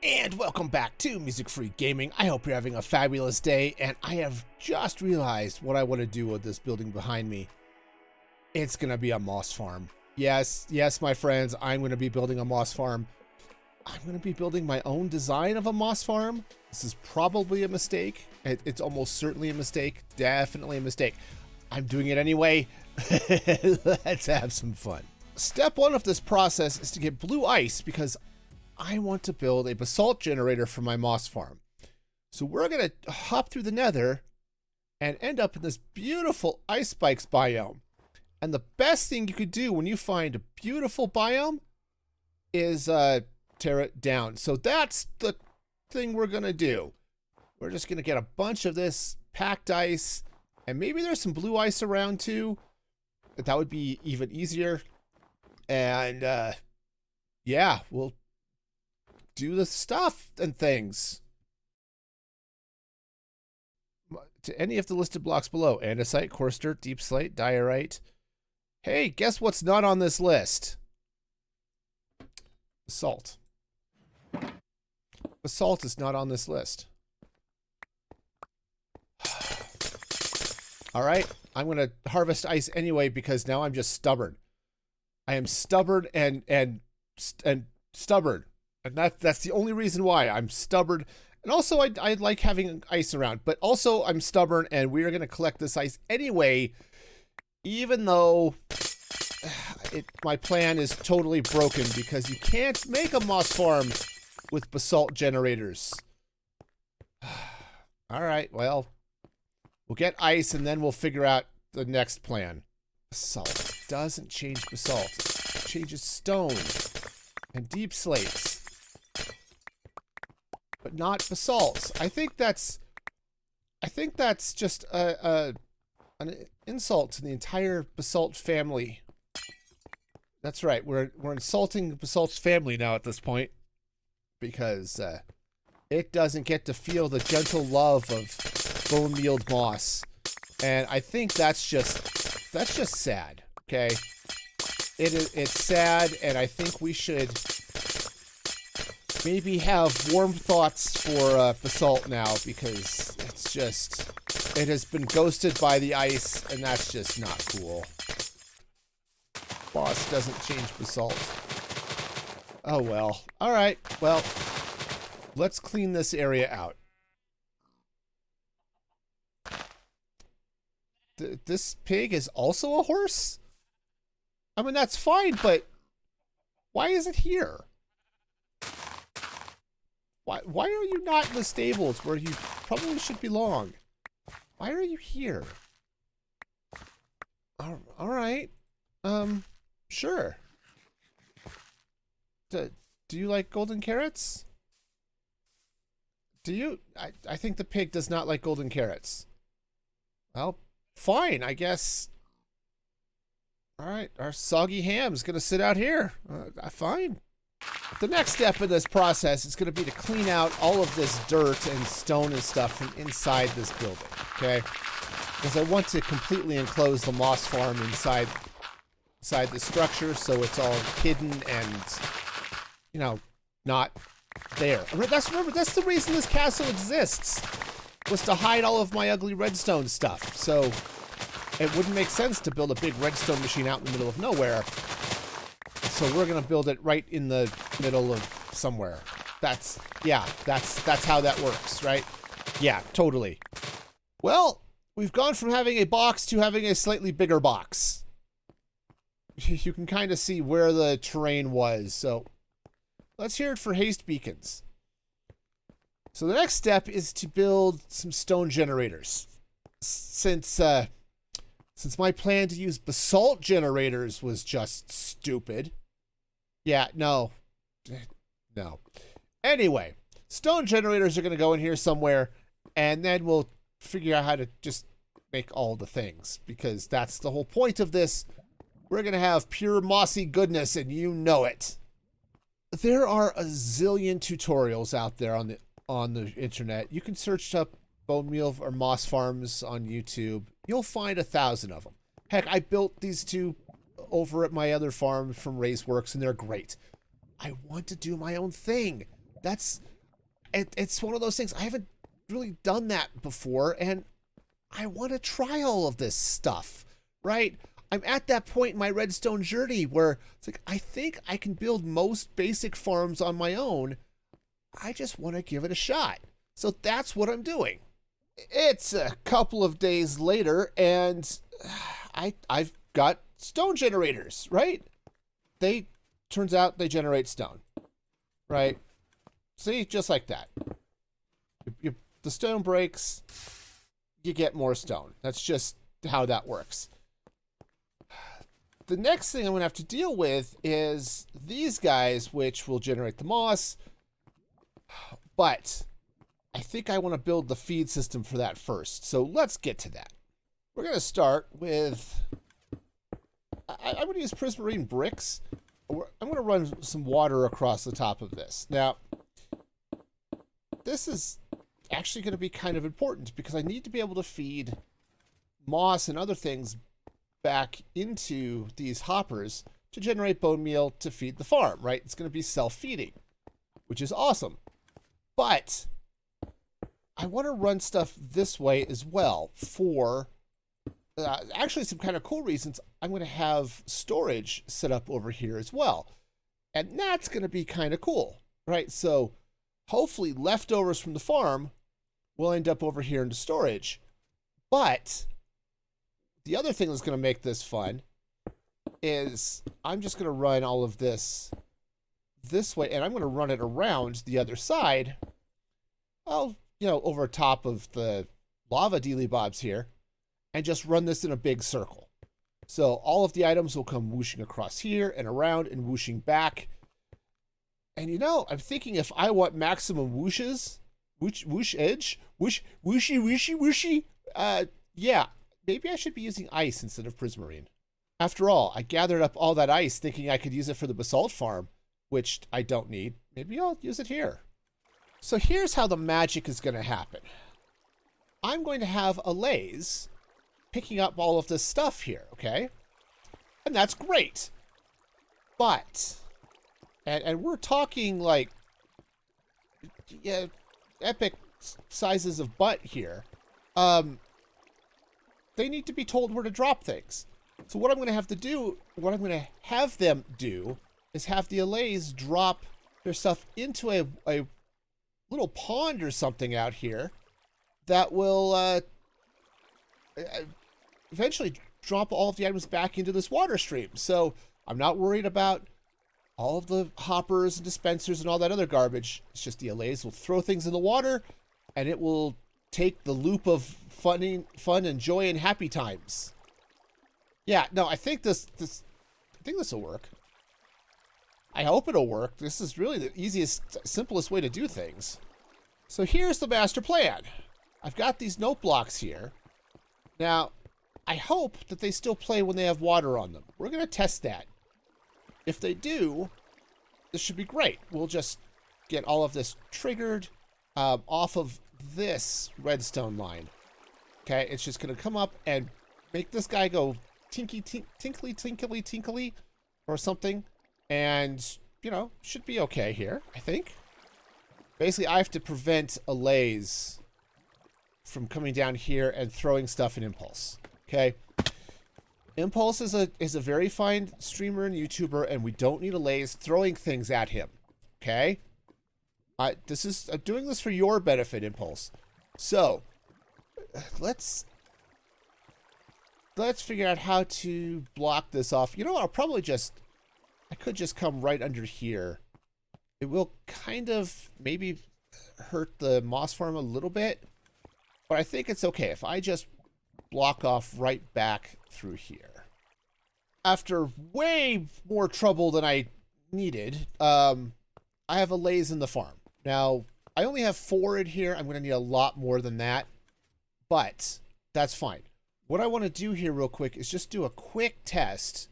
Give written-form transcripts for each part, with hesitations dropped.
And welcome back to Music Free Gaming. I hope you're having a fabulous day, and I have just realized what I want to do with this building behind me. It's gonna be a moss farm. Yes, my friends, I'm gonna be building a moss farm. I'm gonna be building my own design of a moss farm. This is probably a mistake. It's almost certainly a mistake. Definitely a mistake. I'm doing it anyway. Let's have some fun. Step one of this process is to get blue ice because I want to build a basalt generator for my moss farm. So we're going to hop through the nether and end up in this beautiful ice spikes biome. And the best thing you could do when you find a beautiful biome is tear it down. So that's the thing we're going to do. We're just going to get a bunch of this packed ice, and maybe there's some blue ice around too. That would be even easier. And yeah, we'll do the stuff and things. To any of the listed blocks below: andesite, coarse dirt, deep slate, diorite. Hey, guess what's not on this list? Basalt. Basalt is not on this list. All right, I'm gonna harvest ice anyway because now I'm just stubborn. I am stubborn and stubborn. And that's the only reason why I'm stubborn. And also I like having ice around, but also I'm stubborn, and we're going to collect this ice anyway, even though my plan is totally broken because you can't make a moss farm with basalt generators. All right, well, we'll get ice and then we'll figure out the next plan. Basalt doesn't change basalt. It changes stone and deep slates, but not basalt. I think that's just an insult to the entire basalt family. That's right. We're insulting basalt's family now at this point because it doesn't get to feel the gentle love of bone mealed moss, and I think that's just sad. Okay, it's sad, and I think we should maybe have warm thoughts for basalt now, because it has been ghosted by the ice, and that's just not cool. Boss doesn't change basalt. Oh well. All right. Well, let's clean this area out. This pig is also a horse? I mean, that's fine, but why is it here? Why are you not in the stables where you probably should belong? Why are you here? All right. Sure. Do you like golden carrots? Do you? I think the pig does not like golden carrots. Well, fine, I guess. All right, our soggy ham's gonna sit out here. Fine. The next step in this process is going to be to clean out all of this dirt and stone and stuff from inside this building, okay? Because I want to completely enclose the moss farm inside the structure, so it's all hidden and, you know, not there. That's the reason this castle exists, was to hide all of my ugly redstone stuff. So it wouldn't make sense to build a big redstone machine out in the middle of nowhere. So we're gonna build it right in the middle of somewhere. That's how that works, right? Yeah, totally. Well, we've gone from having a box to having a slightly bigger box. You can kind of see where the terrain was. So let's hear it for haste beacons. So the next step is to build some stone generators. Since my plan to use basalt generators was just stupid. Yeah, no. Anyway, stone generators are going to go in here somewhere, and then we'll figure out how to just make all the things, because that's the whole point of this. We're going to have pure mossy goodness, and you know it. There are a zillion tutorials out there on the internet. You can search up bone meal or moss farms on YouTube. You'll find 1,000 of them. Heck, I built these two over at my other farm from Raceworks, and they're great. I want to do my own thing. It's one of those things. I haven't really done that before, and I want to try all of this stuff, right? I'm at that point in my redstone journey where it's like, I think I can build most basic farms on my own. I just want to give it a shot. So that's what I'm doing. It's a couple of days later, and I've got stone generators, right? Turns out they generate stone, right? See, just like that. The stone breaks, you get more stone. That's just how that works. The next thing I'm going to have to deal with is these guys, which will generate the moss. But I think I want to build the feed system for that first. So let's get to that. We're going to start with... I'm going to use prismarine bricks. I'm going to run some water across the top of this. Now, this is actually going to be kind of important because I need to be able to feed moss and other things back into these hoppers to generate bone meal to feed the farm, right? It's going to be self-feeding, which is awesome. But I want to run stuff this way as well for actually some kind of cool reasons. I'm going to have storage set up over here as well. And that's going to be kind of cool, right? So hopefully leftovers from the farm will end up over here into storage. But the other thing that's going to make this fun is I'm just going to run all of this way, and I'm going to run it around the other side. Oh, over top of the lava dealy bobs here, and just run this in a big circle. So all of the items will come whooshing across here and around and whooshing back. And I'm thinking if I want maximum whooshes, whoosh edge, whooshy, yeah, maybe I should be using ice instead of prismarine. After all, I gathered up all that ice thinking I could use it for the basalt farm, which I don't need. Maybe I'll use it here. So here's how the magic is going to happen. I'm going to have Allays picking up all of this stuff here, okay? And that's great. But, and we're talking like, yeah, epic sizes of butt here. They need to be told where to drop things. So what I'm going to have to do, what I'm going to have them do, is have the Allays drop their stuff into a little pond or something out here that will eventually drop all of the items back into this water stream. So I'm not worried about all of the hoppers and dispensers and all that other garbage. It's just the Allays will throw things in the water, and it will take the loop of fun and joy and happy times. Yeah, no, I think this will work. I hope it'll work. This is really the easiest, simplest way to do things. So here's the master plan. I've got these note blocks here. Now, I hope that they still play when they have water on them. We're going to test that. If they do, this should be great. We'll just get all of this triggered off of this redstone line. Okay, it's just going to come up and make this guy go tinkly, or something. And, should be okay here, I think. Basically, I have to prevent Allays from coming down here and throwing stuff in Impulse. Okay? Impulse is a very fine streamer and YouTuber, and we don't need Allays throwing things at him. Okay? I'm doing this for your benefit, Impulse. So, let's figure out how to block this off. I could just come right under here. It will kind of maybe hurt the moss farm a little bit, but I think it's okay if I just block off right back through here. After way more trouble than I needed, I have Allays in the farm. Now, I only have 4 in here. I'm going to need a lot more than that, but that's fine. What I want to do here real quick is just do a quick test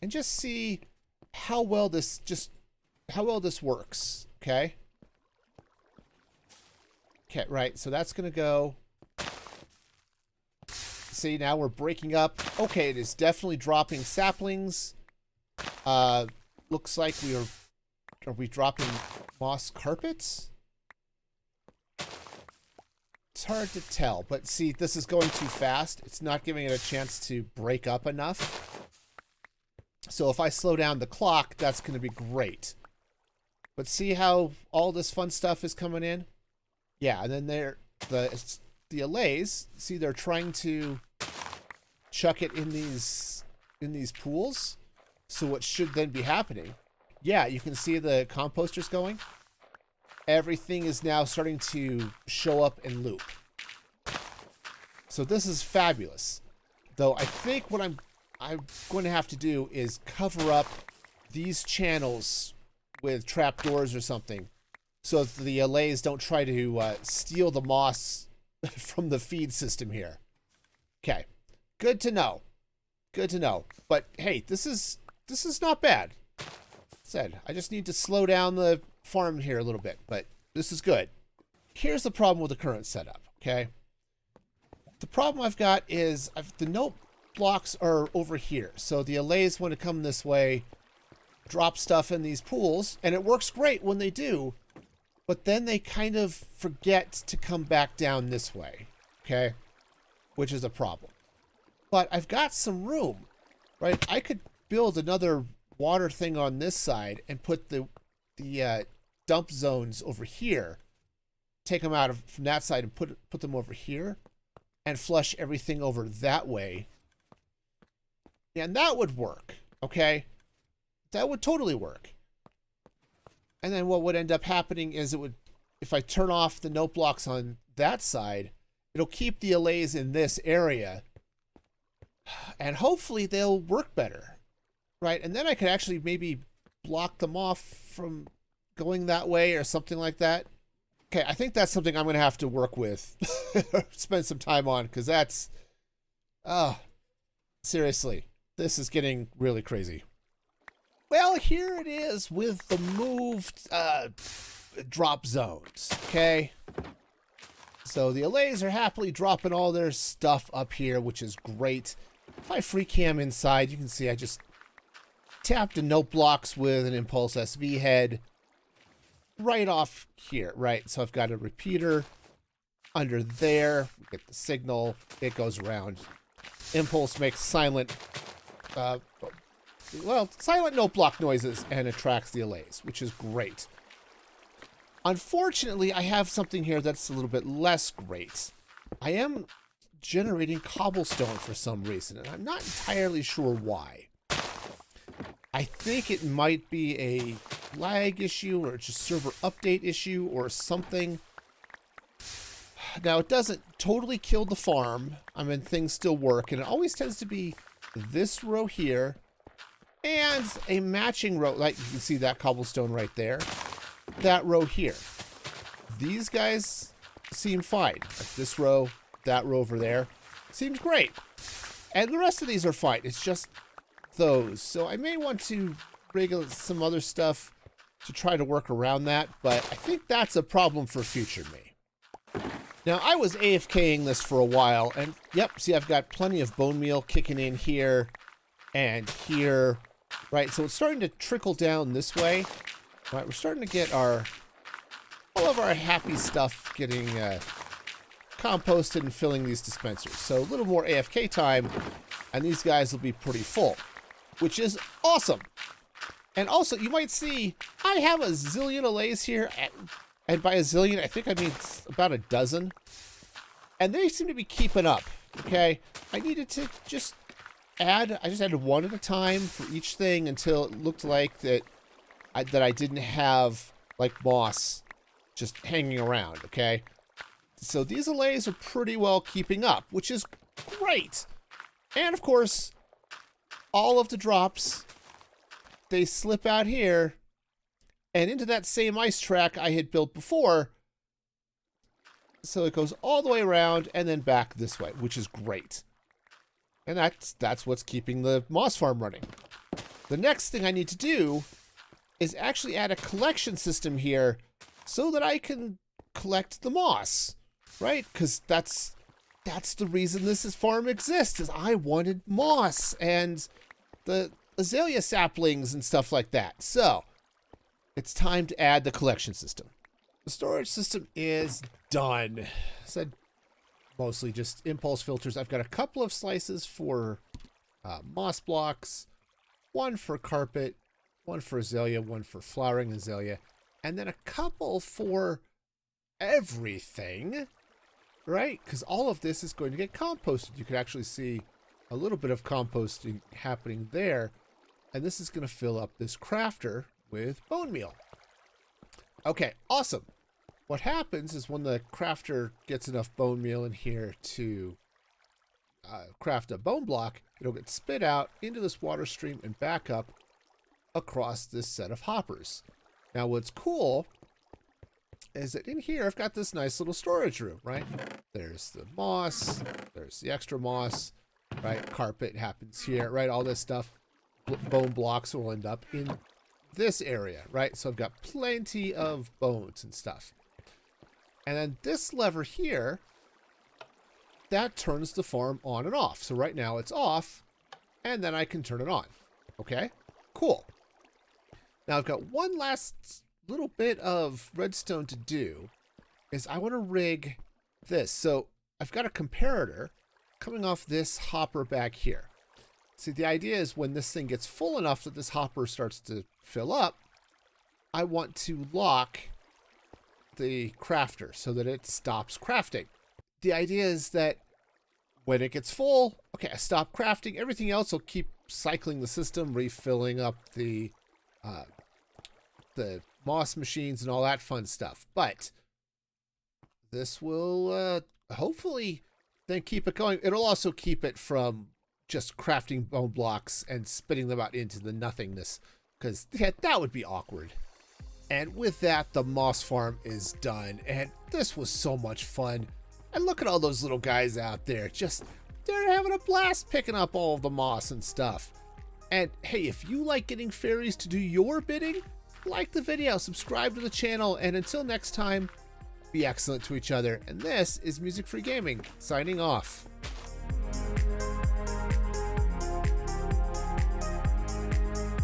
and just see how well this works, okay? Okay, right, so that's going to go. See, now we're breaking up. Okay, it is definitely dropping saplings. Looks like are we dropping moss carpets? It's hard to tell, but see, this is going too fast. It's not giving it a chance to break up enough. So if I slow down the clock, that's going to be great. But see how all this fun stuff is coming in? Yeah, and then the Allays, see, they're trying to chuck it in these pools. So what should then be happening? Yeah, you can see the composters going. Everything is now starting to show up and loop. So this is fabulous. Though I think what I'm going to have to do is cover up these channels with trapdoors or something, so that the Allays don't try to steal the moss from the feed system here. Okay, good to know. Good to know. But hey, this is not bad. Said I just need to slow down the farm here a little bit, but this is good. Here's the problem with the current setup, okay? The problem I've got is the note blocks are over here. So the Allays want to come this way, drop stuff in these pools, and it works great when they do, but then they kind of forget to come back down this way, okay? Which is a problem. But I've got some room, right? I could build another water thing on this side and put the dump zones over here, take them out from that side and put them over here, and flush everything over that way. And that would work, okay? That would totally work. And then what would end up happening is if I turn off the note blocks on that side, it'll keep the Allays in this area, and hopefully they'll work better. Right, and then I could actually maybe block them off from going that way or something like that. Okay, I think that's something I'm going to have to work with. Spend some time on, because that's... seriously, this is getting really crazy. Well, here it is with the moved drop zones, okay? So the Allays are happily dropping all their stuff up here, which is great. If I free cam inside, you can see I just tapped the note blocks with an impulse SV head right off here, right? So I've got a repeater under there. We get the signal. It goes around. Impulse makes silent note block noises and attracts the Allays, which is great. Unfortunately, I have something here that's a little bit less great. I am generating cobblestone for some reason, and I'm not entirely sure why. I think it might be a lag issue or just server update issue or something. Now, it doesn't totally kill the farm. I mean, things still work, and it always tends to be this row here and a matching row. Like, you can see that cobblestone right there. That row here. These guys seem fine. Like this row, that row over there. Seems great. And the rest of these are fine. It's just those. So I may want to rig some other stuff to try to work around that, but I think that's a problem for future me. Now, I was AFKing this for a while, and yep, see, I've got plenty of bone meal kicking in here and here, right? So it's starting to trickle down this way. Right, we're starting to get all of our happy stuff getting composted and filling these dispensers. So a little more AFK time, and these guys will be pretty full, which is awesome. And also, you might see, I have a zillion Allays here, and by a zillion, I think I mean about a dozen. And they seem to be keeping up, okay? I needed to just add, I just added one at a time for each thing until it looked like that I didn't have, like, moss just hanging around, okay? So these Allays are pretty well keeping up, which is great. And, of course, all of the drops, they slip out here and into that same ice track I had built before. So it goes all the way around and then back this way, which is great. And that's what's keeping the moss farm running. The next thing I need to do is actually add a collection system here so that I can collect the moss, right? Because that's the reason this farm exists, is I wanted moss and the azalea saplings and stuff like that. So it's time to add the collection system. The storage system is done. Said mostly just impulse filters. I've got a couple of slices for moss blocks, one for carpet, one for azalea, one for flowering azalea, and then a couple for everything, right? Because all of this is going to get composted. You could actually see a little bit of composting happening there, and this is going to fill up this crafter with bone meal. Okay, awesome. What happens is when the crafter gets enough bone meal in here to craft a bone block, it'll get spit out into this water stream and back up across this set of hoppers. Now what's cool is that in here I've got this nice little storage room, right? There's the moss, there's the extra moss, right? Carpet happens here, right? All this stuff, bone blocks will end up in this area, right? So I've got plenty of bones and stuff. And then this lever here, that turns the farm on and off. So right now it's off, and then I can turn it on. Okay, cool. Now I've got one last little bit of redstone to do, is I want to rig this. So I've got a comparator coming off this hopper back here. See, the idea is when this thing gets full enough that this hopper starts to fill up, I want to lock the crafter so that it stops crafting. The idea is that when it gets full, okay, I stop crafting. Everything else will keep cycling the system, refilling up the moss machines and all that fun stuff. But this will hopefully then keep it going. It'll also keep it from just crafting bone blocks and spitting them out into the nothingness, because yeah, that would be awkward. And with that, the moss farm is done. And this was so much fun. And look at all those little guys out there. They're having a blast picking up all of the moss and stuff. And hey, if you like getting fairies to do your bidding, like the video, subscribe to the channel, and until next time, be excellent to each other. And this is Music Free Gaming, signing off.